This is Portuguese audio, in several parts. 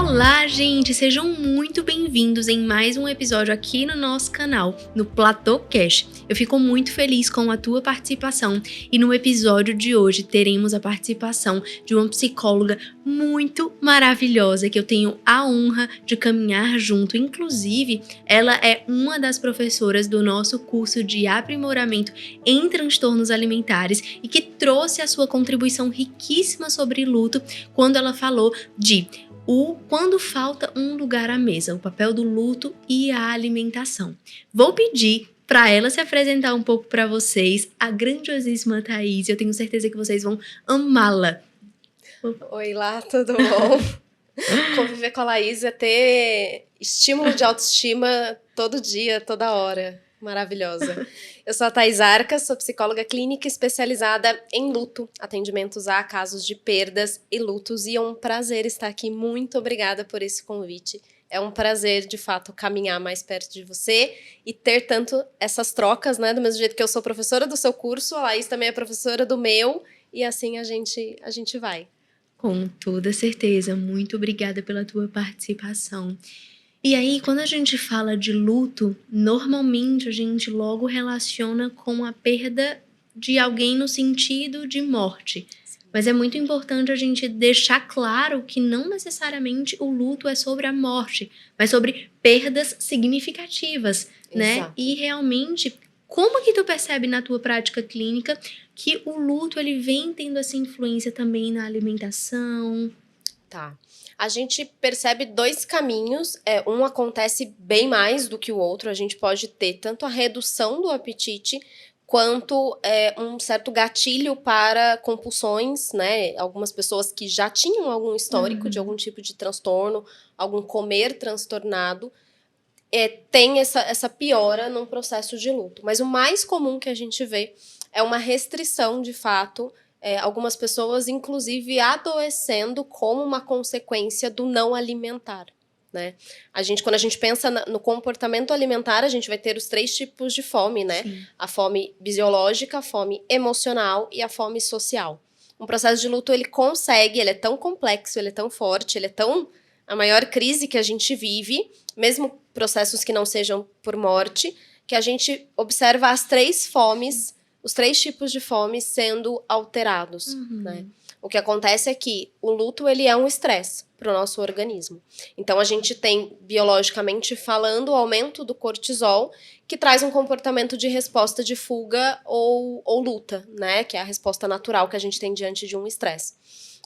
Olá, gente! Sejam muito bem-vindos em mais um episódio aqui no nosso canal, no Platô Cash. Eu fico muito feliz com a tua participação e no episódio de hoje teremos a participação de uma psicóloga muito maravilhosa que eu tenho a honra de caminhar junto. Inclusive, ela é uma das professoras do nosso curso de aprimoramento em transtornos alimentares e que trouxe a sua contribuição riquíssima sobre luto quando ela falou de quando falta um lugar à mesa, o papel do luto e a alimentação. Vou pedir para ela se apresentar um pouco para vocês, a grandiosíssima Thaís. Eu tenho certeza que vocês vão amá-la. Oi lá, tudo bom? Conviver com a Laís é ter estímulo de autoestima todo dia, toda hora. Maravilhosa. Eu sou a Thaís Arca, sou psicóloga clínica especializada em luto, atendimentos a casos de perdas e lutos, e é um prazer estar aqui. Muito obrigada por esse convite. É um prazer, de fato, caminhar mais perto de você e ter tanto essas trocas, né? Do mesmo jeito que eu sou professora do seu curso, a Laís também é professora do meu, e assim a gente vai. Com toda certeza. Muito obrigada pela tua participação. E aí, quando a gente fala de luto, normalmente a gente logo relaciona com a perda de alguém no sentido de morte. Mas é muito importante a gente deixar claro que não necessariamente o luto é sobre a morte, mas sobre perdas significativas, né? Exato. E realmente, como que tu percebe na tua prática clínica que o luto ele vem tendo essa influência também na alimentação? Tá. A gente percebe dois caminhos, um acontece bem mais do que o outro, a gente pode ter tanto a redução do apetite, quanto um certo gatilho para compulsões, né? Algumas pessoas que já tinham algum histórico de algum tipo de transtorno, algum comer transtornado, tem essa piora num processo de luto. Mas o mais comum que a gente vê é uma restrição, de fato, algumas pessoas, inclusive, adoecendo como uma consequência do não alimentar, né? Quando a gente pensa no comportamento alimentar, a gente vai ter os 3 tipos de fome, né? Sim. A fome biológica, a fome emocional e a fome social. Um processo de luto, ele é tão complexo, ele é tão forte, ele é tão a maior crise que a gente vive, mesmo processos que não sejam por morte, que a gente observa as 3 fomes, os 3 tipos de fome sendo alterados, né? O que acontece é que o luto, ele é um estresse para o nosso organismo. Então, a gente tem, biologicamente falando, o aumento do cortisol, que traz um comportamento de resposta de fuga ou luta, né? Que é a resposta natural que a gente tem diante de um estresse.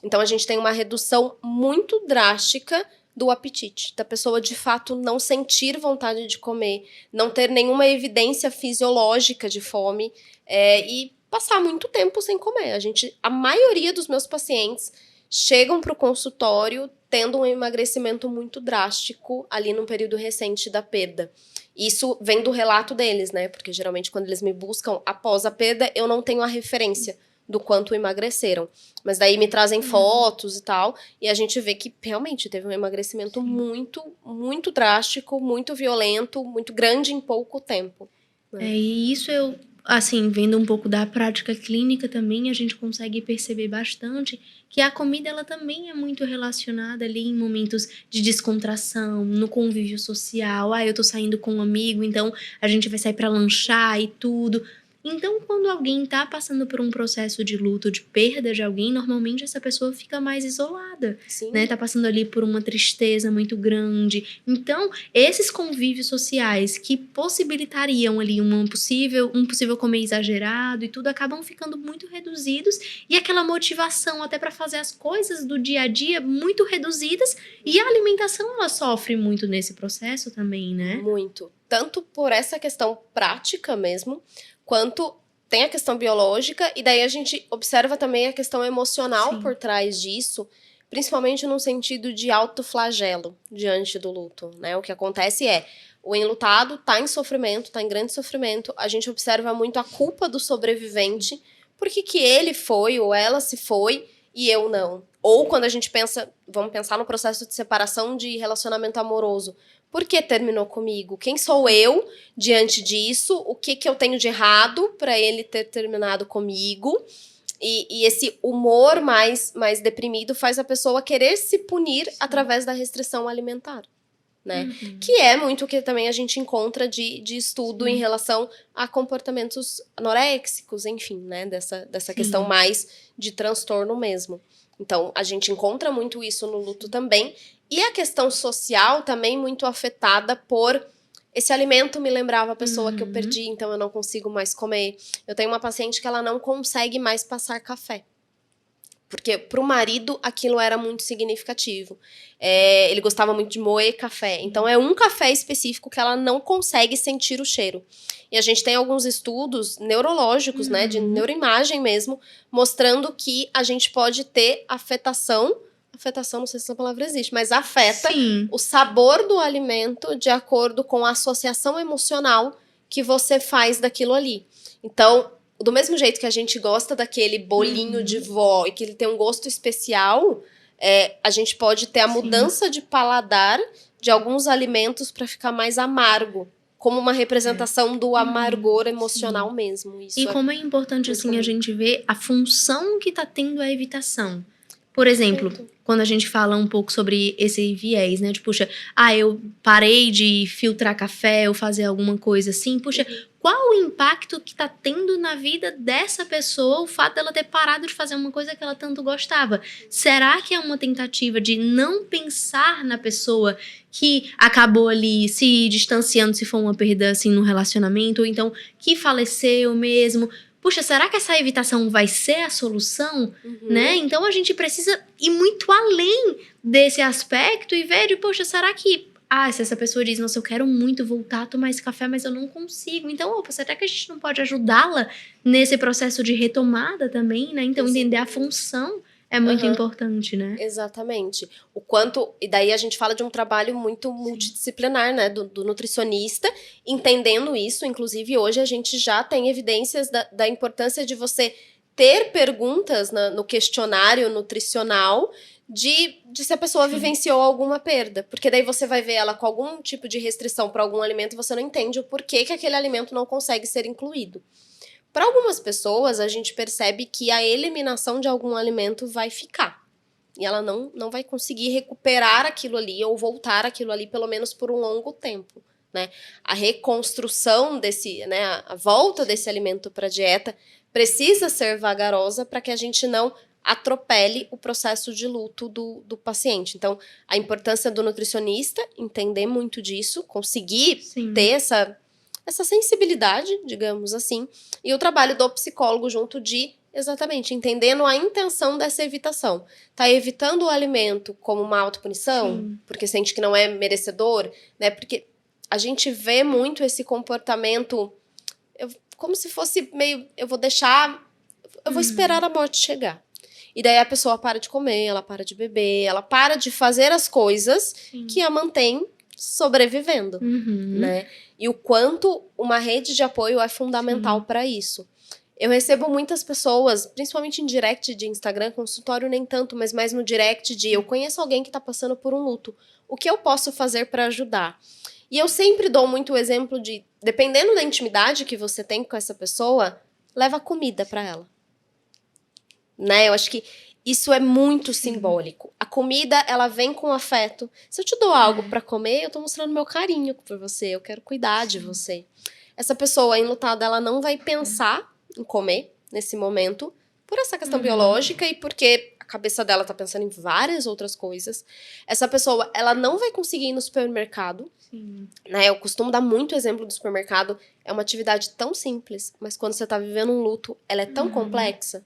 Então, a gente tem uma redução muito drástica do apetite, da pessoa de fato não sentir vontade de comer, não ter nenhuma evidência fisiológica de fome e passar muito tempo sem comer. A maioria dos meus pacientes chegam para o consultório tendo um emagrecimento muito drástico ali num período recente da perda. Isso vem do relato deles, né? Porque geralmente quando eles me buscam após a perda, eu não tenho a referência do quanto emagreceram. Mas daí me trazem fotos e tal, e a gente vê que realmente teve um emagrecimento muito, muito drástico, muito violento, muito grande em pouco tempo. E isso eu, assim, vendo um pouco da prática clínica também, a gente consegue perceber bastante que a comida, ela também é muito relacionada ali em momentos de descontração, no convívio social. Eu tô saindo com um amigo, então a gente vai sair para lanchar e tudo. Então, quando alguém tá passando por um processo de luto, de perda de alguém, normalmente essa pessoa fica mais isolada, né? Tá passando ali por uma tristeza muito grande. Então, esses convívios sociais que possibilitariam ali um possível comer exagerado e tudo, acabam ficando muito reduzidos, e aquela motivação até para fazer as coisas do dia a dia muito reduzidas, e a alimentação ela sofre muito nesse processo também, né? Muito. Tanto por essa questão prática mesmo, quanto tem a questão biológica, e daí a gente observa também a questão emocional por trás disso, principalmente no sentido de autoflagelo diante do luto, né? O que acontece o enlutado tá em sofrimento, tá em grande sofrimento, a gente observa muito a culpa do sobrevivente, porque que ele foi ou ela se foi e eu não. Ou quando a gente vamos pensar no processo de separação de relacionamento amoroso, por que terminou comigo? Quem sou eu diante disso? O que eu tenho de errado para ele ter terminado comigo? E esse humor mais deprimido faz a pessoa querer se punir através da restrição alimentar, né? Que é muito o que também a gente encontra de estudo em relação a comportamentos anoréxicos, enfim, né? Dessa questão mais de transtorno mesmo. Então, a gente encontra muito isso no luto também. E a questão social também muito afetada por esse alimento me lembrava a pessoa que eu perdi, então eu não consigo mais comer. Eu tenho uma paciente que ela não consegue mais passar café. Porque pro marido aquilo era muito significativo. Ele gostava muito de moer café. Então é um café específico que ela não consegue sentir o cheiro. E a gente tem alguns estudos neurológicos, né, de neuroimagem mesmo, mostrando que a gente pode ter afetação, não sei se essa palavra existe, mas afeta o sabor do alimento de acordo com a associação emocional que você faz daquilo ali. Então, do mesmo jeito que a gente gosta daquele bolinho de vó e que ele tem um gosto especial, a gente pode ter a mudança de paladar de alguns alimentos para ficar mais amargo, como uma representação do amargor emocional mesmo. Isso como é importante assim a gente ver a função que tá tendo a evitação. Por exemplo, quando a gente fala um pouco sobre esse viés, né? De, puxa, eu parei de filtrar café ou fazer alguma coisa assim. Puxa, qual o impacto que tá tendo na vida dessa pessoa o fato dela ter parado de fazer uma coisa que ela tanto gostava? Será que é uma tentativa de não pensar na pessoa que acabou ali se distanciando, se for uma perda assim no relacionamento, ou então que faleceu mesmo? Puxa, será que essa evitação vai ser a solução? Né? Então, a gente precisa ir muito além desse aspecto e ver de, poxa, será que... se essa pessoa diz, nossa, eu quero muito voltar a tomar esse café, mas eu não consigo. Então, será que a gente não pode ajudá-la nesse processo de retomada também, né? Então, entender a função é muito importante, né? Exatamente. O quanto... E daí a gente fala de um trabalho muito multidisciplinar, né? Do nutricionista, entendendo isso. Inclusive, hoje a gente já tem evidências da importância de você ter perguntas no questionário nutricional de se a pessoa vivenciou alguma perda. Porque daí você vai ver ela com algum tipo de restrição para algum alimento e você não entende o porquê que aquele alimento não consegue ser incluído. Para algumas pessoas, a gente percebe que a eliminação de algum alimento vai ficar. E ela não vai conseguir recuperar aquilo ali ou voltar aquilo ali, pelo menos por um longo tempo, né? A reconstrução a volta desse alimento para a dieta precisa ser vagarosa para que a gente não atropele o processo de luto do paciente. Então, a importância do nutricionista entender muito disso, conseguir ter essa sensibilidade, digamos assim, e o trabalho do psicólogo junto de, exatamente, entendendo a intenção dessa evitação. Tá evitando o alimento como uma autopunição, porque sente que não é merecedor, né? Porque a gente vê muito esse comportamento como se fosse meio, eu vou esperar a morte chegar. E daí a pessoa para de comer, ela para de beber, ela para de fazer as coisas que a mantém sobrevivendo, né? E o quanto uma rede de apoio é fundamental para isso. Eu recebo muitas pessoas, principalmente em direct de Instagram, consultório nem tanto, mas mais no direct de eu conheço alguém que tá passando por um luto. O que eu posso fazer para ajudar? E eu sempre dou muito o exemplo de, dependendo da intimidade que você tem com essa pessoa, leva comida para ela. Né? Eu acho que isso é muito simbólico. A comida, ela vem com afeto. Se eu te dou algo para comer, eu tô mostrando meu carinho por você, eu quero cuidar de você. Essa pessoa enlutada, ela não vai pensar em comer nesse momento por essa questão biológica e porque a cabeça dela tá pensando em várias outras coisas. Essa pessoa, ela não vai conseguir ir no supermercado. Né? Eu costumo dar muito exemplo do supermercado. É uma atividade tão simples, mas quando você tá vivendo um luto, ela é tão complexa.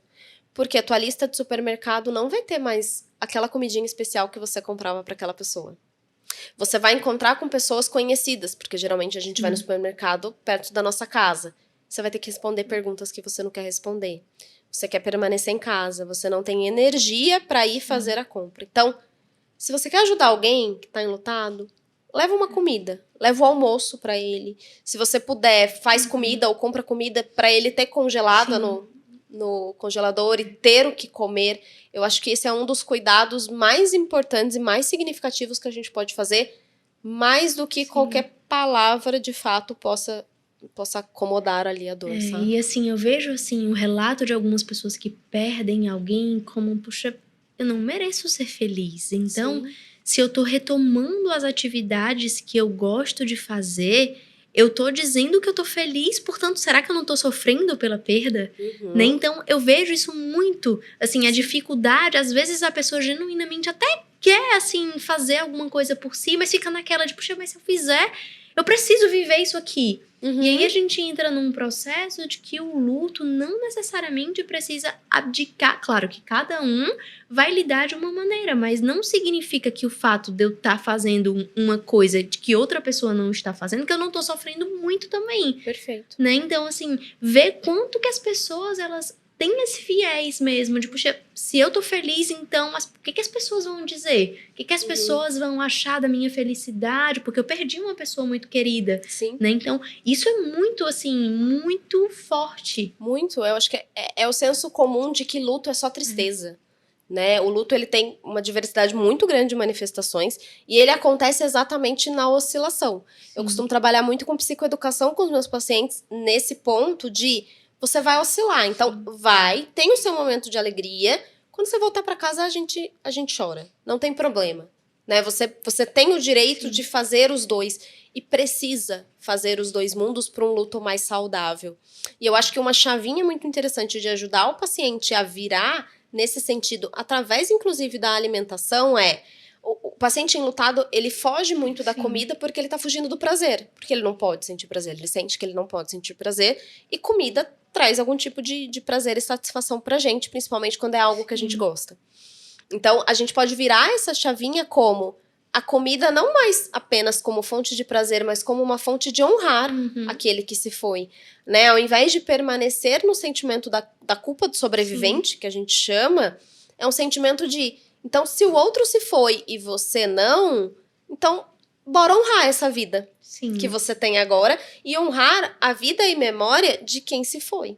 Porque a tua lista de supermercado não vai ter mais aquela comidinha especial que você comprava para aquela pessoa. Você vai encontrar com pessoas conhecidas, porque geralmente a gente vai no supermercado perto da nossa casa. Você vai ter que responder perguntas que você não quer responder. Você quer permanecer em casa, você não tem energia para ir fazer a compra. Então, se você quer ajudar alguém que tá enlutado, leva uma comida, leva o almoço para ele. Se você puder, faz comida ou compra comida para ele ter congelada no congelador e ter o que comer. Eu acho que esse é um dos cuidados mais importantes e mais significativos que a gente pode fazer, mais do que qualquer palavra de fato possa possa acomodar ali a dor, sabe? E assim, eu vejo assim, o relato de algumas pessoas que perdem alguém como, puxa, eu não mereço ser feliz. Então, Sim. se eu tô retomando as atividades que eu gosto de fazer, eu tô dizendo que eu tô feliz, portanto, será que eu não tô sofrendo pela perda? Né? Uhum. Então, eu vejo isso muito, assim, a dificuldade, às vezes a pessoa genuinamente até quer, assim, fazer alguma coisa por si, mas fica naquela de, puxa, mas se eu fizer, eu preciso viver isso aqui. E aí a gente entra num processo de que o luto não necessariamente precisa abdicar. Claro que cada um vai lidar de uma maneira, mas não significa que o fato de eu estar fazendo uma coisa de que outra pessoa não está fazendo, que eu não estou sofrendo muito também. Perfeito. Né? Então, assim, ver quanto que as pessoas, elas têm esse viés mesmo, de, puxa, se eu tô feliz, então, o que as pessoas vão dizer? O que as pessoas vão achar da minha felicidade? Porque eu perdi uma pessoa muito querida. Sim. Né? Então, isso é muito, assim, muito forte. Muito. Eu acho que é o senso comum de que luto é só tristeza. Né? O luto, ele tem uma diversidade muito grande de manifestações e ele acontece exatamente na oscilação. Eu costumo trabalhar muito com psicoeducação com os meus pacientes nesse ponto de você vai oscilar. Então, tem o seu momento de alegria. Quando você voltar para casa, a gente chora. Não tem problema. Né? Você tem o direito de fazer os dois e precisa fazer os dois mundos para um luto mais saudável. E eu acho que uma chavinha muito interessante de ajudar o paciente a virar nesse sentido, através inclusive da alimentação, o paciente enlutado, ele foge muito da comida porque ele tá fugindo do prazer, porque ele não pode sentir prazer, ele sente que ele não pode sentir prazer, e comida traz algum tipo de prazer e satisfação pra gente, principalmente quando é algo que a gente gosta. Então, a gente pode virar essa chavinha como a comida não mais apenas como fonte de prazer, mas como uma fonte de honrar aquele que se foi, né? Ao invés de permanecer no sentimento da culpa do sobrevivente, que a gente chama, é um sentimento de, então, se o outro se foi e você não, então, bora honrar essa vida que você tem agora e honrar a vida e memória de quem se foi.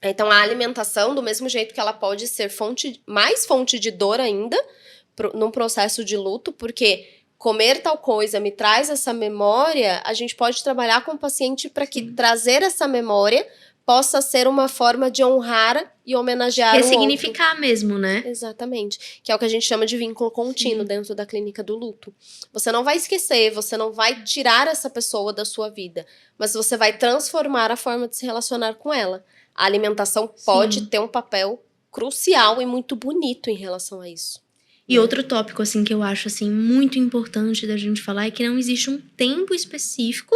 Então, a alimentação, do mesmo jeito que ela pode ser mais fonte de dor ainda, num processo de luto, porque comer tal coisa me traz essa memória, a gente pode trabalhar com o paciente para que trazer essa memória possa ser uma forma de honrar e homenagear o outro. Ressignificar mesmo, né? Exatamente. Que é o que a gente chama de vínculo contínuo dentro da clínica do luto. Você não vai esquecer, você não vai tirar essa pessoa da sua vida, mas você vai transformar a forma de se relacionar com ela. A alimentação pode ter um papel crucial e muito bonito em relação a isso. E outro tópico, assim, que eu acho, assim, muito importante da gente falar é que não existe um tempo específico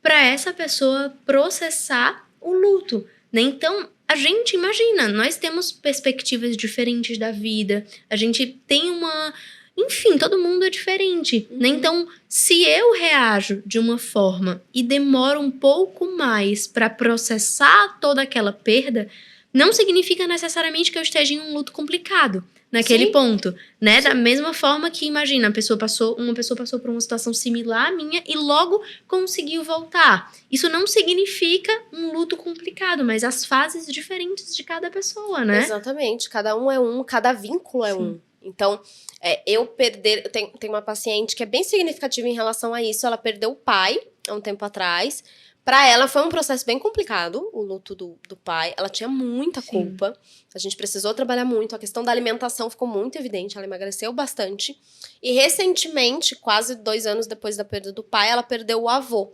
para essa pessoa processar o luto, né? Então, a gente imagina, nós temos perspectivas diferentes da vida, a gente tem uma... Enfim, todo mundo é diferente, né? Então, se eu reajo de uma forma e demoro um pouco mais para processar toda aquela perda, não significa necessariamente que eu esteja em um luto complicado naquele ponto, né? Da mesma forma que, imagina, uma pessoa passou por uma situação similar à minha e logo conseguiu voltar. Isso não significa um luto complicado, mas as fases diferentes de cada pessoa, né? Exatamente. Cada um é um, cada vínculo é um. Então, tem uma paciente que é bem significativa em relação a isso. Ela perdeu o pai há um tempo atrás. Pra ela foi um processo bem complicado, o luto do pai. Ela tinha muita culpa. A gente precisou trabalhar muito. A questão da alimentação ficou muito evidente. Ela emagreceu bastante. E recentemente, quase 2 anos depois da perda do pai, ela perdeu o avô.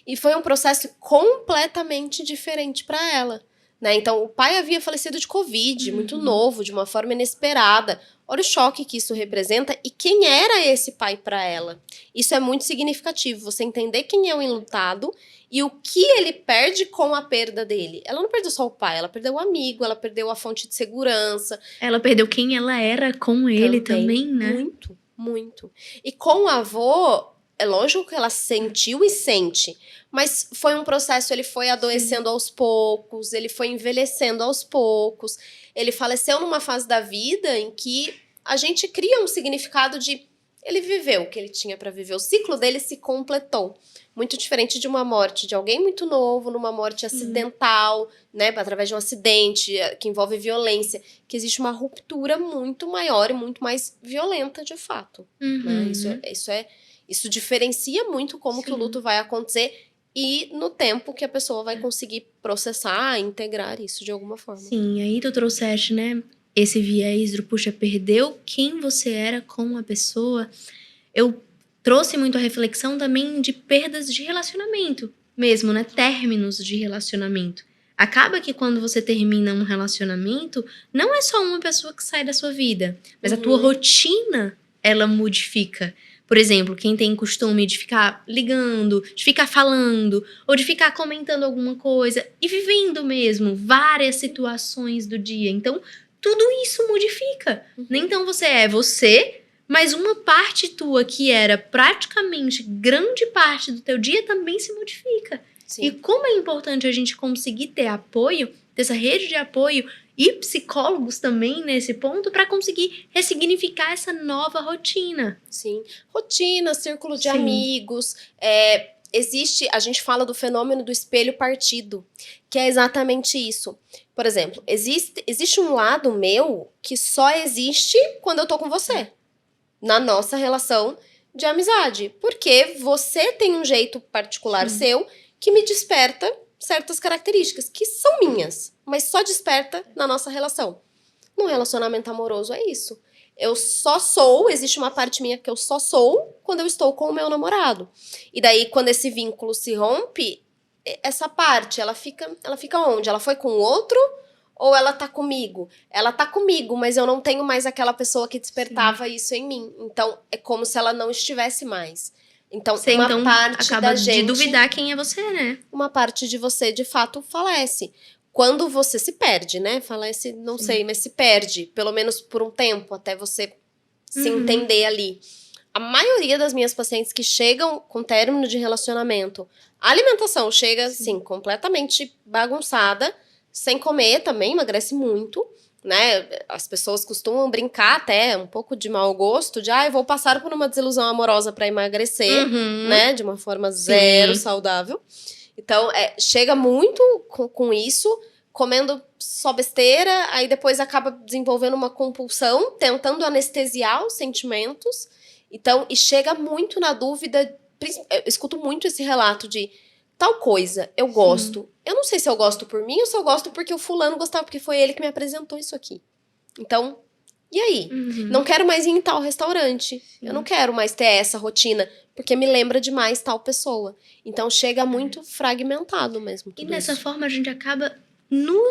E foi um processo completamente diferente pra ela. Né? Então, o pai havia falecido de Covid, muito novo, de uma forma inesperada. Olha o choque que isso representa e quem era esse pai para ela. Isso é muito significativo, você entender quem é o enlutado e o que ele perde com a perda dele. Ela não perdeu só o pai, ela perdeu o amigo, ela perdeu a fonte de segurança. Ela perdeu quem ela era com ele também, né? Muito, muito. E com o avô, é lógico que ela sentiu e sente, mas foi um processo, ele foi adoecendo aos poucos, ele foi envelhecendo aos poucos, ele faleceu numa fase da vida em que a gente cria um significado de ele viveu o que ele tinha para viver, o ciclo dele se completou. Muito diferente de uma morte de alguém muito novo, numa morte acidental, né, através de um acidente que envolve violência, que existe uma ruptura muito maior e muito mais violenta de fato. Né? Isso diferencia muito como que o luto vai acontecer e no tempo que a pessoa vai conseguir processar, integrar isso de alguma forma. Sim, aí tu trouxeste, né, esse viés do, puxa, perdeu quem você era com a pessoa. Eu trouxe muito a reflexão também de perdas de relacionamento mesmo, né, términos de relacionamento. Acaba que quando você termina um relacionamento, não é só uma pessoa que sai da sua vida, mas a tua rotina, ela modifica. Por exemplo, quem tem costume de ficar ligando, de ficar falando, ou de ficar comentando alguma coisa e vivendo mesmo várias situações do dia. Então, tudo isso modifica. Então, você é você, mas uma parte tua que era praticamente grande parte do teu dia também se modifica. Sim. E como é importante a gente conseguir ter apoio, ter essa rede de apoio e psicólogos também nesse ponto para conseguir ressignificar essa nova rotina. Sim. Rotina, círculo de Sim. amigos. Existe, a gente fala do fenômeno do espelho partido, que é exatamente isso. Por exemplo, existe um lado meu que só existe quando eu tô com você. Na nossa relação de amizade. Porque você tem um jeito particular seu que me desperta certas características que são minhas, mas só desperta na nossa relação. Num relacionamento amoroso é isso. Eu só sou, existe uma parte minha que eu só sou quando eu estou com o meu namorado. E daí, quando esse vínculo se rompe, essa parte, ela fica onde? Ela foi com o outro ou ela tá comigo? Ela tá comigo, mas eu não tenho mais aquela pessoa que despertava isso em mim. Então, é como se ela não estivesse mais. Então, Você uma então parte acaba da gente... de duvidar quem é você, né? Uma parte de você, de fato, falece. Quando você se perde, né? Falece, não sei, mas se perde. Pelo menos por um tempo, até você se entender ali. A maioria das minhas pacientes que chegam com término de relacionamento, a alimentação chega, assim, completamente bagunçada. Sem comer também, emagrece muito, né? As pessoas costumam brincar até um pouco de mau gosto, de eu vou passar por uma desilusão amorosa para emagrecer, né? De uma forma zero saudável. Então, chega muito com isso, comendo só besteira, aí depois acaba desenvolvendo uma compulsão, tentando anestesiar os sentimentos. Então, e chega muito na dúvida, eu escuto muito esse relato de tal coisa, eu gosto. Eu não sei se eu gosto por mim ou se eu gosto porque o fulano gostava, porque foi ele que me apresentou isso aqui. Então, e aí? Não quero mais ir em tal restaurante. Eu não quero mais ter essa rotina, porque me lembra demais tal pessoa. Então, chega muito fragmentado mesmo. E dessa forma, a gente acaba não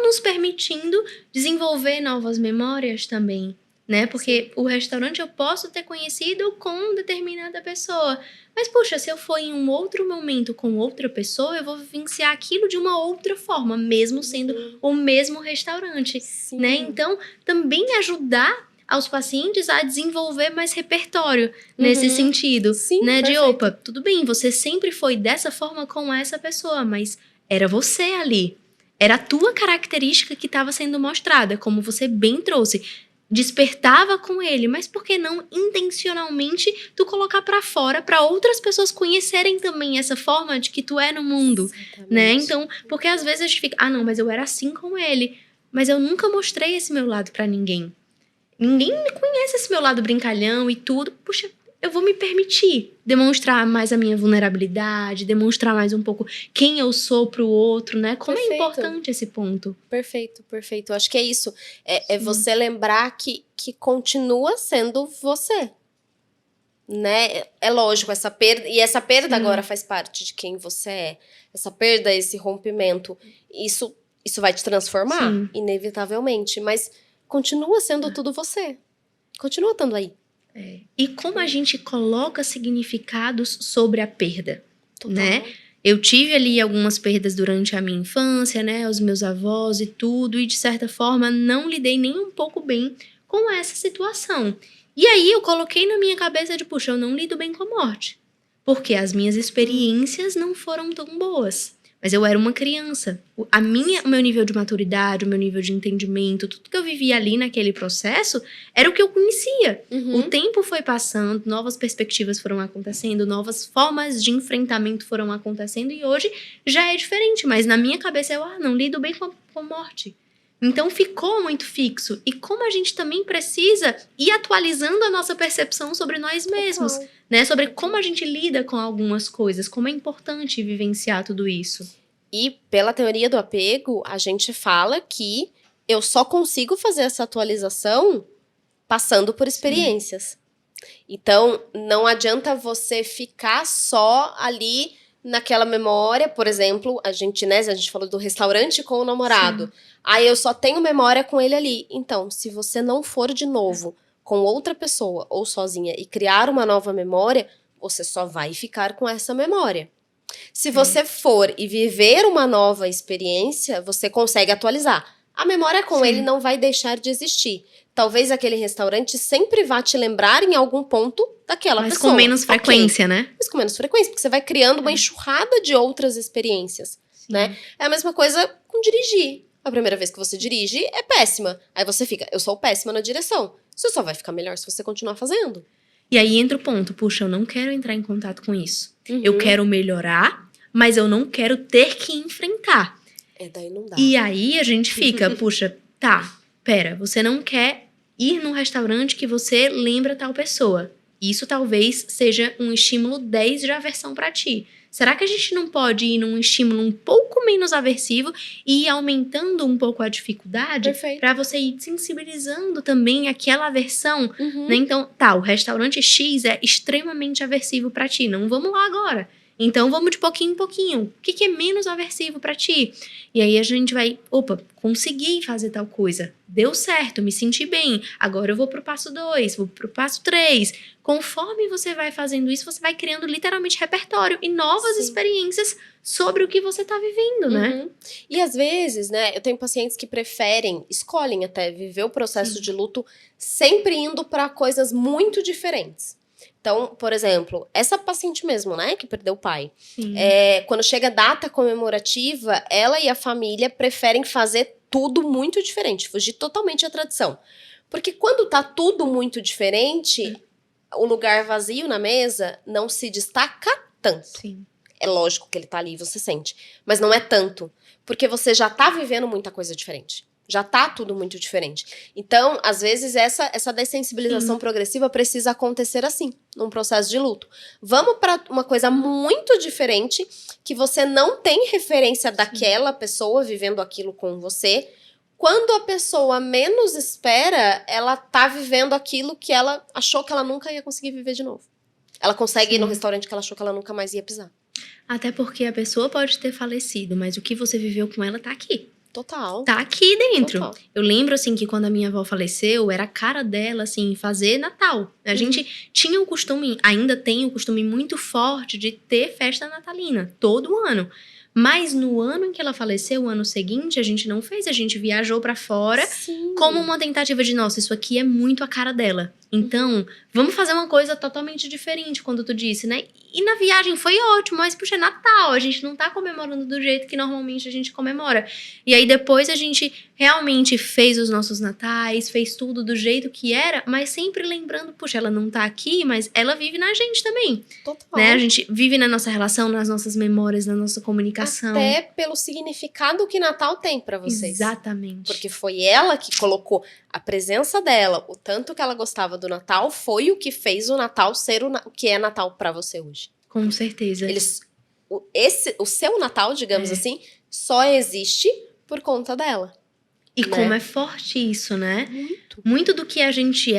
nos permitindo desenvolver novas memórias também, né? Porque o restaurante eu posso ter conhecido com determinada pessoa. Mas, puxa, se eu for em um outro momento com outra pessoa, eu vou vivenciar aquilo de uma outra forma, mesmo sendo o mesmo restaurante, né? Então, também ajudar aos pacientes a desenvolver mais repertório nesse sentido, né? De, opa, tudo bem, você sempre foi dessa forma com essa pessoa, mas era você ali. Era a tua característica que estava sendo mostrada, como você bem trouxe. Despertava com ele, mas por que não intencionalmente tu colocar pra fora para outras pessoas conhecerem também essa forma de que tu é no mundo, né? Então, porque às vezes a gente fica, não, mas eu era assim com ele, mas eu nunca mostrei esse meu lado pra ninguém. Ninguém conhece esse meu lado brincalhão e tudo. Puxa, eu vou me permitir demonstrar mais a minha vulnerabilidade, demonstrar mais um pouco quem eu sou pro outro, né? Como é importante esse ponto. Perfeito, perfeito. Acho que é isso. É você lembrar que continua sendo você. Né? É lógico, essa perda... E essa perda agora faz parte de quem você é. Essa perda, esse rompimento, isso vai te transformar, inevitavelmente. Mas continua sendo tudo você. Continua estando aí. E como a gente coloca significados sobre a perda, né? Eu tive ali algumas perdas durante a minha infância, né? Os meus avós e tudo, e de certa forma não lidei nem um pouco bem com essa situação. E aí eu coloquei na minha cabeça de, puxa, eu não lido bem com a morte, porque as minhas experiências não foram tão boas. Mas eu era uma criança. O meu nível de maturidade, o meu nível de entendimento, tudo que eu vivia ali naquele processo era o que eu conhecia. O tempo foi passando, novas perspectivas foram acontecendo, novas formas de enfrentamento foram acontecendo e hoje já é diferente. Mas na minha cabeça eu não lido bem com a morte. Então ficou muito fixo. E como a gente também precisa ir atualizando a nossa percepção sobre nós mesmos, Total. né? Sobre como a gente lida com algumas coisas, como é importante vivenciar tudo isso. E pela teoria do apego, a gente fala que eu só consigo fazer essa atualização passando por experiências. Então, não adianta você ficar só ali naquela memória, por exemplo, a gente falou do restaurante com o namorado. Sim. Aí eu só tenho memória com ele ali. Então, se você não for de novo com outra pessoa ou sozinha e criar uma nova memória, você só vai ficar com essa memória. Se você for e viver uma nova experiência, você consegue atualizar. A memória com Sim. ele não vai deixar de existir. Talvez aquele restaurante sempre vá te lembrar em algum ponto daquela Mas pessoa. com menos Ok. frequência, né? Mas com menos frequência, porque você vai criando uma enxurrada de outras experiências, Sim. né? É a mesma coisa com dirigir. A primeira vez que você dirige é péssima. Aí você fica, eu sou péssima na direção. Você só vai ficar melhor se você continuar fazendo. E aí entra o ponto, puxa, eu não quero entrar em contato com isso. Uhum. Eu quero melhorar, mas eu não quero ter que enfrentar. Daí não dá. E aí a gente fica, puxa, tá, pera, você não quer ir num restaurante que você lembra tal pessoa. Isso talvez seja um estímulo 10 de aversão pra ti. Será que a gente não pode ir num estímulo um pouco menos aversivo e ir aumentando um pouco a dificuldade Perfeito. pra você ir sensibilizando também aquela aversão, Uhum. né? Então, tá, o restaurante X é extremamente aversivo pra ti, não vamos lá agora. Então, vamos de pouquinho em pouquinho. O que é menos aversivo pra ti? E aí a gente vai, opa, consegui fazer tal coisa. Deu certo, me senti bem. Agora eu vou pro passo 2, vou pro passo 3. Conforme você vai fazendo isso, você vai criando literalmente repertório e novas Sim. experiências sobre o que você tá vivendo, né? Uhum. E às vezes, né, eu tenho pacientes que escolhem até viver o processo Sim. de luto sempre indo para coisas muito diferentes. Então, por exemplo, essa paciente mesmo, né, que perdeu o pai, Sim. quando chega a data comemorativa, ela e a família preferem fazer tudo muito diferente, fugir totalmente da tradição. Porque quando tá tudo muito diferente, o lugar vazio na mesa não se destaca tanto. Sim. É lógico que ele tá ali e você sente. Mas não é tanto. Porque você já tá vivendo muita coisa diferente. Já tá tudo muito diferente. Então, às vezes, essa dessensibilização progressiva precisa acontecer assim, num processo de luto. Vamos pra uma coisa muito diferente, que você não tem referência daquela pessoa vivendo aquilo com você. Quando a pessoa menos espera, ela tá vivendo aquilo que ela achou que ela nunca ia conseguir viver de novo. Ela consegue ir no restaurante que ela achou que ela nunca mais ia pisar. Até porque a pessoa pode ter falecido, mas o que você viveu com ela tá aqui. Total. Tá aqui dentro. Total. Eu lembro, assim, que quando a minha avó faleceu, era a cara dela, assim, fazer Natal. A gente tinha o costume, ainda tem o costume muito forte de ter festa natalina, todo ano. Mas no ano em que ela faleceu, o ano seguinte, a gente não fez. A gente viajou pra fora Sim. como uma tentativa de, nossa, isso aqui é muito a cara dela. Então, vamos fazer uma coisa totalmente diferente, quando tu disse, né? E na viagem foi ótimo, mas, puxa, é Natal, a gente não tá comemorando do jeito que normalmente a gente comemora. E aí depois a gente realmente fez os nossos natais, fez tudo do jeito que era, mas sempre lembrando, puxa, ela não tá aqui, mas ela vive na gente também. Total. Né? A gente vive na nossa relação, nas nossas memórias, na nossa comunicação. Até pelo significado que Natal tem pra vocês. Exatamente. Porque foi ela que colocou a presença dela, o tanto que ela gostava do Natal, foi o que fez o Natal ser o que é Natal pra você hoje. Com certeza. O seu Natal, digamos assim, só existe por conta dela. E né? como é forte isso, né? Muito. Muito do que a gente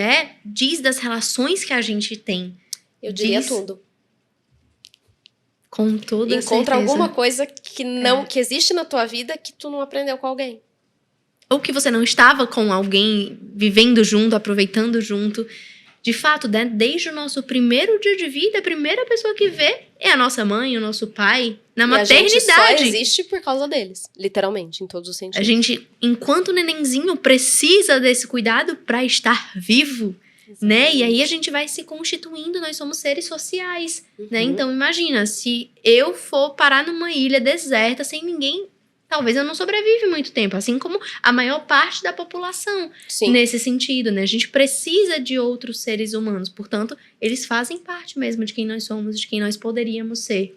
diz das relações que a gente tem. Eu diria Diz tudo. Com toda Encontra certeza. alguma coisa que não que existe na tua vida que tu não aprendeu com alguém. Ou que você não estava com alguém vivendo junto, aproveitando junto. De fato, né? Desde o nosso primeiro dia de vida, a primeira pessoa que vê é a nossa mãe, o nosso pai, na maternidade. E a gente só existe por causa deles, literalmente, em todos os sentidos. A gente, enquanto o nenenzinho, precisa desse cuidado para estar vivo, né? E aí a gente vai se constituindo, nós somos seres sociais, né? Então imagina, se eu for parar numa ilha deserta sem ninguém, talvez eu não sobrevive muito tempo, assim como a maior parte da população. Sim. Nesse sentido, né? A gente precisa de outros seres humanos, portanto, eles fazem parte mesmo de quem nós somos, de quem nós poderíamos ser.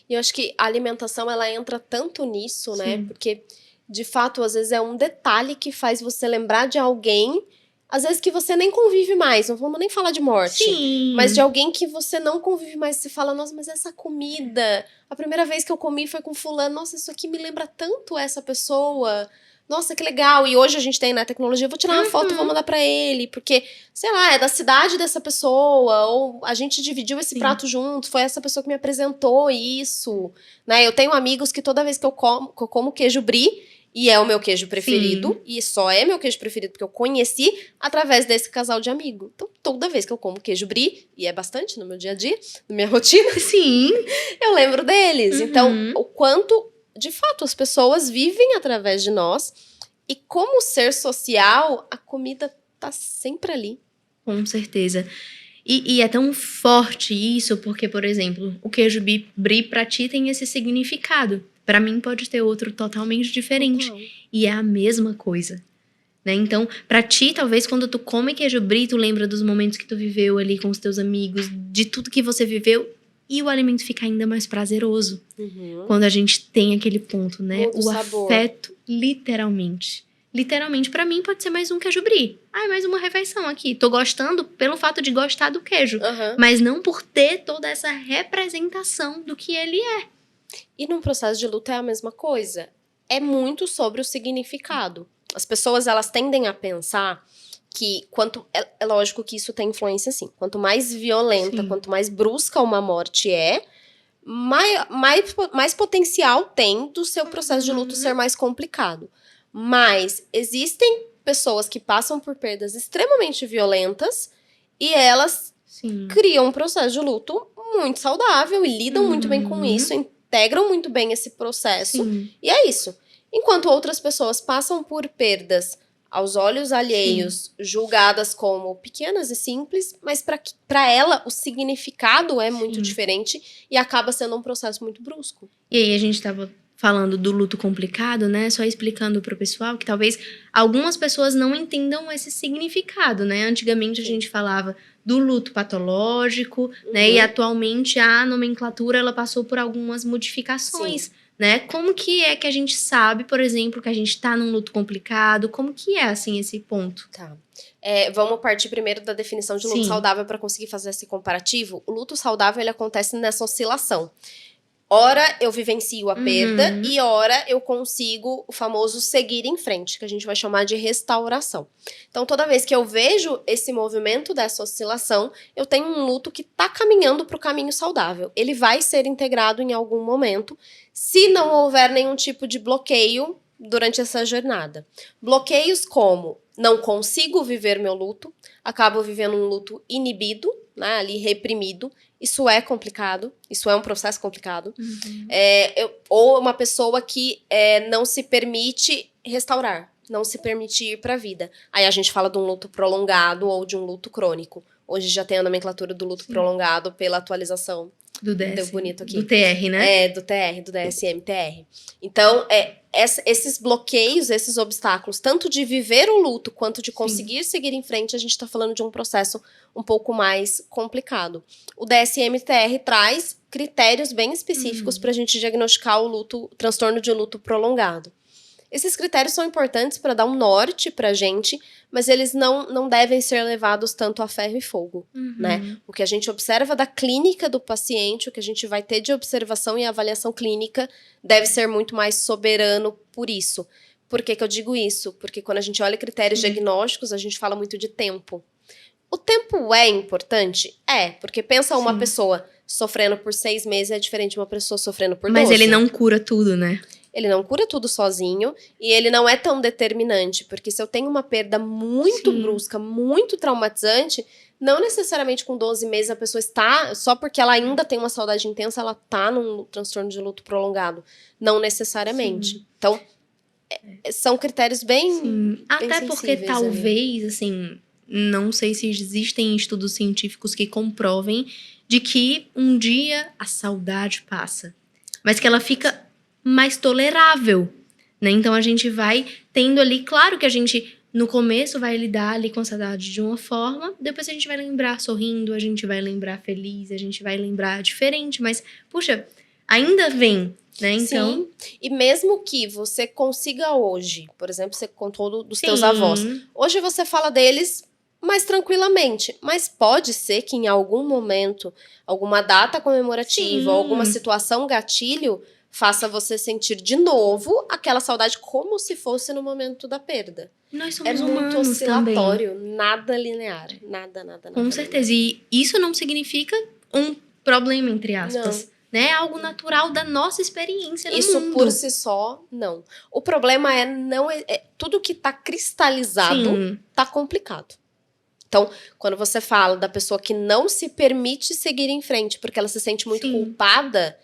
E eu acho que a alimentação, ela entra tanto nisso, né? Sim. Porque de fato, às vezes é um detalhe que faz você lembrar de alguém, às vezes que você nem convive mais, não vamos nem falar de morte, Sim. mas de alguém que você não convive mais, você fala, nossa, mas essa comida, a primeira vez que eu comi foi com fulano, nossa, isso aqui me lembra tanto essa pessoa, nossa, que legal, e hoje a gente tem na tecnologia, eu vou tirar uma foto e vou mandar pra ele, porque, sei lá, é da cidade dessa pessoa, ou a gente dividiu esse Sim. prato junto, foi essa pessoa que me apresentou isso, né, eu tenho amigos que toda vez que eu como queijo brie, e é o meu queijo preferido, Sim. e só é meu queijo preferido porque eu conheci através desse casal de amigo. Então, toda vez que eu como queijo brie, e é bastante no meu dia a dia, na minha rotina, Sim. eu lembro deles. Uhum. Então, o quanto, de fato, as pessoas vivem através de nós, e como ser social, a comida tá sempre ali. Com certeza. E é tão forte isso, porque, por exemplo, o queijo brie pra ti tem esse significado. Pra mim pode ter outro totalmente diferente. Total. E é a mesma coisa, né? Então, pra ti, talvez, quando tu come queijo brie, tu lembra dos momentos que tu viveu ali com os teus amigos, de tudo que você viveu, e o alimento fica ainda mais prazeroso. Uhum. Quando a gente tem aquele ponto, né? Muda o sabor. Afeto, literalmente. Literalmente, pra mim, pode ser mais um queijo brie. Ai, mais uma refeição aqui. Tô gostando pelo fato de gostar do queijo. Uhum. Mas não por ter toda essa representação do que ele é. E num processo de luto é a mesma coisa. É muito sobre o significado. As pessoas, elas tendem a pensar que é lógico que isso tem influência, sim. Quanto mais violenta, Sim. quanto mais brusca uma morte é, mais potencial tem do seu processo de luto ser mais complicado. Mas existem pessoas que passam por perdas extremamente violentas e elas Sim. criam um processo de luto muito saudável e lidam muito bem com isso, integram muito bem esse processo. Sim. E é isso. Enquanto outras pessoas passam por perdas aos olhos alheios, julgadas como pequenas e simples, mas para ela o significado é muito diferente e acaba sendo um processo muito brusco. E aí a gente tava falando do luto complicado, né? Só explicando pro pessoal que talvez algumas pessoas não entendam esse significado, né? Antigamente a gente falava do luto patológico, né? E atualmente a nomenclatura ela passou por algumas modificações, né? Como que é que a gente sabe, por exemplo, que a gente tá num luto complicado? Como que é, assim, esse ponto? Tá. Vamos partir primeiro da definição de luto saudável para conseguir fazer esse comparativo. O luto saudável, ele acontece nessa oscilação. Ora eu vivencio a perda e ora eu consigo o famoso seguir em frente, que a gente vai chamar de restauração. Então, toda vez que eu vejo esse movimento dessa oscilação, eu tenho um luto que está caminhando para o caminho saudável. Ele vai ser integrado em algum momento, se não houver nenhum tipo de bloqueio durante essa jornada. Bloqueios como não consigo viver meu luto, acabo vivendo um luto inibido, né, ali reprimido. Isso é complicado, isso é um processo complicado. Ou uma pessoa que não se permite restaurar, não se permite ir para a vida. Aí a gente fala de um luto prolongado ou de um luto crônico. Hoje já tem a nomenclatura do luto prolongado pela atualização. Do DS, deu bonito aqui. do TR, né? Do TR, do DSM-TR. Então, esses bloqueios, esses obstáculos, tanto de viver o luto quanto de conseguir seguir em frente, a gente está falando de um processo um pouco mais complicado. O DSM-TR traz critérios bem específicos para a gente diagnosticar o transtorno de luto prolongado. Esses critérios são importantes para dar um norte para a gente, mas eles não devem ser levados tanto a ferro e fogo, né? O que a gente observa da clínica do paciente, o que a gente vai ter de observação e avaliação clínica, deve ser muito mais soberano por isso. Por que eu digo isso? Porque quando a gente olha critérios diagnósticos, a gente fala muito de tempo. O tempo é importante? Porque pensa uma pessoa sofrendo por 6 meses é diferente de uma pessoa sofrendo por 12. Mas ele não cura tudo, né? Ele não cura tudo sozinho e ele não é tão determinante, porque se eu tenho uma perda muito brusca, muito traumatizante, não necessariamente com 12 meses a pessoa está, só porque ela ainda tem uma saudade intensa, ela tá num transtorno de luto prolongado. Não necessariamente. Então, são critérios bem Até porque talvez, assim, não sei se existem estudos científicos que comprovem de que um dia a saudade passa, mas que ela fica mais tolerável, né? Então a gente vai tendo ali, claro que a gente no começo vai lidar ali com a saudade de uma forma, depois a gente vai lembrar sorrindo, a gente vai lembrar feliz, a gente vai lembrar diferente, mas puxa, ainda vem, né? Então, Sim, e mesmo que você consiga hoje, por exemplo, você contou dos teus avós, sim, hoje você fala deles mais tranquilamente, mas pode ser que em algum momento, alguma data comemorativa, ou alguma sim. situação gatilho, faça você sentir de novo aquela saudade como se fosse no momento da perda. Nós É somos muito humanos também. oscilatório, nada linear, nada Com linear. certeza. E isso não significa um problema, entre Não. aspas. Né? É algo natural da nossa experiência no Isso por mundo. si só, não. O problema é não tudo que tá cristalizado Sim, tá complicado. Então, quando você fala da pessoa que não se permite seguir em frente porque ela se sente muito sim. culpada,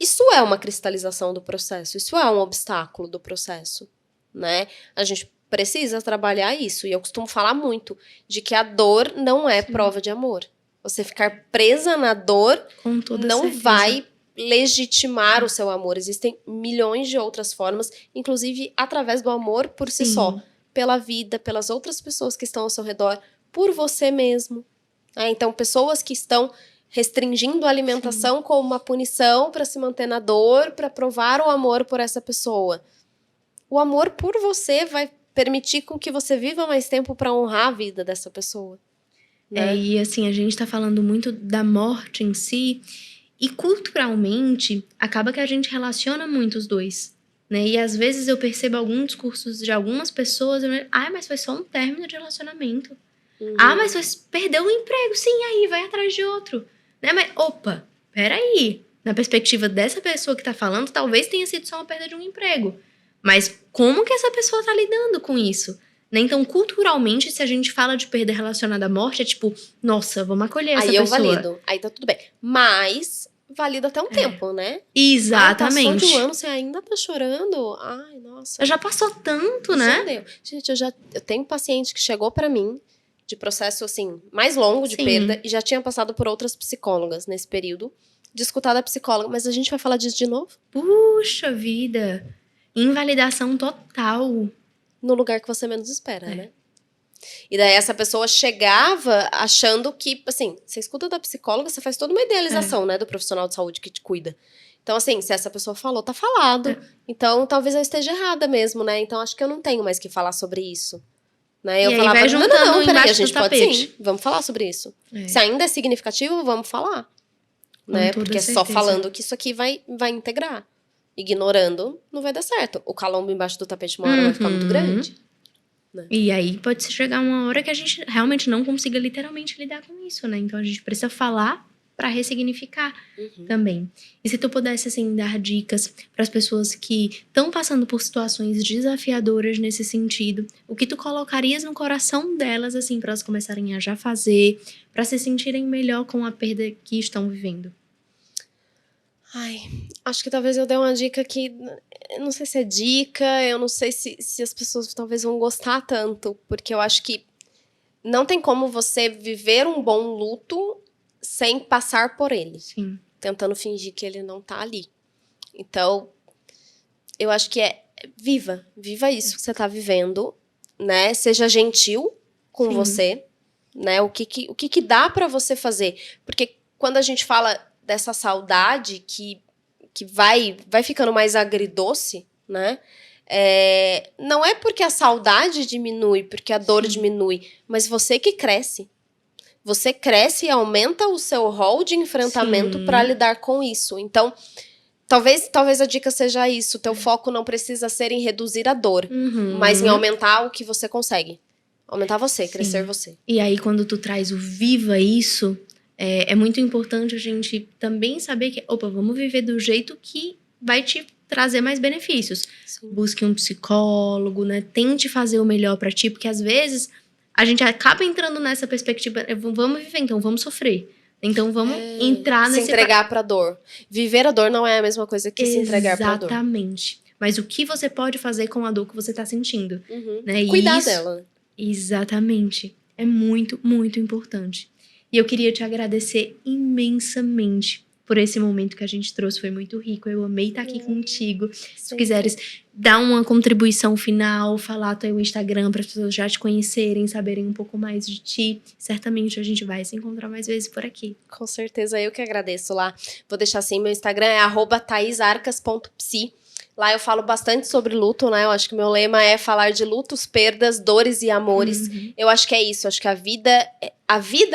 isso é uma cristalização do processo, isso é um obstáculo do processo, né? A gente precisa trabalhar isso, e eu costumo falar muito de que a dor não é Sim. prova de amor. Você ficar presa na dor Com toda não certeza. vai legitimar o seu amor. Existem milhões de outras formas, inclusive através do amor por si só, Sim. pela vida, pelas outras pessoas que estão ao seu redor, por você mesmo. Então, pessoas que estão restringindo a alimentação como uma punição para se manter na dor, para provar o amor por essa pessoa. O amor por você vai permitir com que você viva mais tempo para honrar a vida dessa pessoa, né? E assim, a gente tá falando muito da morte em si, e culturalmente, acaba que a gente relaciona muito os dois. Né? E às vezes eu percebo alguns discursos de algumas pessoas, mas foi só um término de relacionamento. Mas você perdeu o emprego. Sim, aí, vai atrás de outro. Né? Mas, opa, peraí. Na perspectiva dessa pessoa que tá falando, talvez tenha sido só uma perda de um emprego. Mas como que essa pessoa tá lidando com isso? Né? Então, culturalmente, se a gente fala de perda relacionada à morte, é tipo, nossa, vamos acolher essa Aí eu pessoa. valido, aí tá tudo bem. Mas valido até um tempo, né? Passou de um Exatamente. ano, você ainda tá chorando? Ai, nossa. Já passou tanto, Já né? deu. Gente, eu tenho paciente que chegou pra mim de processo, assim, mais longo de perda Sim. e já tinha passado por outras psicólogas nesse período, de escutar da psicóloga, mas a gente vai falar disso de novo? Puxa vida. Invalidação total. No lugar que você menos espera, É. né? E daí essa pessoa chegava achando que, assim, você escuta da psicóloga, você faz toda uma idealização, né, do profissional de saúde que te cuida. Então, assim, se essa pessoa falou, tá falado. É. Então, talvez eu esteja errada mesmo, né? Então, acho que eu não tenho mais que falar sobre isso. Né? E Eu aí falava, vai não, juntando peraí, a embaixo do gente pode sim, tapete. vamos falar sobre isso. É, Se ainda é significativo, vamos falar. com Né? toda Porque só certeza. falando que isso aqui vai integrar. Ignorando, não vai dar certo. O calombo embaixo do tapete uma hora vai ficar muito grande. E aí pode chegar uma hora que a gente realmente não consiga literalmente lidar com isso, né? Então a gente precisa falar para ressignificar também. E se tu pudesse, assim, dar dicas para as pessoas que estão passando por situações desafiadoras nesse sentido, o que tu colocarias no coração delas, assim, para elas começarem a já fazer, para se sentirem melhor com a perda que estão vivendo? Ai, acho que talvez eu dê uma dica que, eu não sei se é dica, eu não sei se as pessoas talvez vão gostar tanto, porque eu acho que não tem como você viver um bom luto sem passar por ele, Sim. tentando fingir que ele não tá ali. Então, eu acho que viva isso que você tá vivendo, né? Seja gentil com Sim. você, né? O que dá pra você fazer? Porque quando a gente fala dessa saudade que vai ficando mais agridoce, né? Não é porque a saudade diminui, porque a dor diminui, mas você que cresce. Você cresce e aumenta o seu rol de enfrentamento para lidar com isso. Então, talvez a dica seja isso. Teu foco não precisa ser em reduzir a dor, mas em aumentar o que você consegue. Aumentar você, crescer você. E aí, quando tu traz o viva isso, é muito importante a gente também saber que, opa, vamos viver do jeito que vai te trazer mais benefícios. Sim. Busque um psicólogo, né? Tente fazer o melhor pra ti, porque às vezes a gente acaba entrando nessa perspectiva, vamos viver, então vamos sofrer. Então vamos entrar Se nesse... entregar pra dor. Viver a dor não é a mesma coisa que se entregar pra dor. Exatamente. Mas o que você pode fazer com a dor que você tá sentindo? Né? Cuidar isso, dela. Exatamente. É muito, muito importante. E eu queria te agradecer imensamente por esse momento que a gente trouxe. Foi muito rico. Eu amei estar aqui contigo. Se tu Sim. quiseres dar uma contribuição final, falar teu Instagram para as pessoas já te conhecerem, saberem um pouco mais de ti, certamente a gente vai se encontrar mais vezes por aqui. Com certeza, eu que agradeço lá. Vou deixar assim, meu Instagram é @thaisarcas.psi. Lá eu falo bastante sobre luto, né? Eu acho que o meu lema é falar de lutos, perdas, dores e amores. Eu acho que é isso, acho que a vida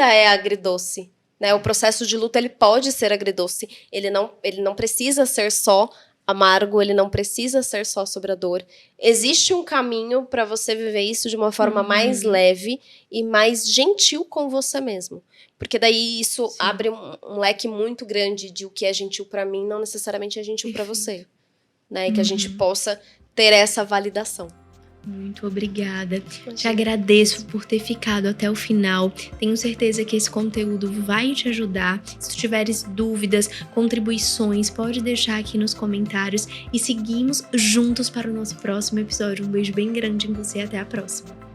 é agridoce, né? O processo de luto, ele pode ser agridoce. Ele não precisa ser só amargo, ele não precisa ser só sobre a dor. Existe um caminho para você viver isso de uma forma mais leve e mais gentil com você mesmo. Porque daí isso abre um leque muito grande de o que é gentil para mim, não necessariamente é gentil para você. Né, e que a gente possa ter essa validação. Muito obrigada. Te agradeço por ter ficado até o final. Tenho certeza que esse conteúdo vai te ajudar. Se tu tiveres dúvidas, contribuições, pode deixar aqui nos comentários e seguimos juntos para o nosso próximo episódio. Um beijo bem grande em você e até a próxima.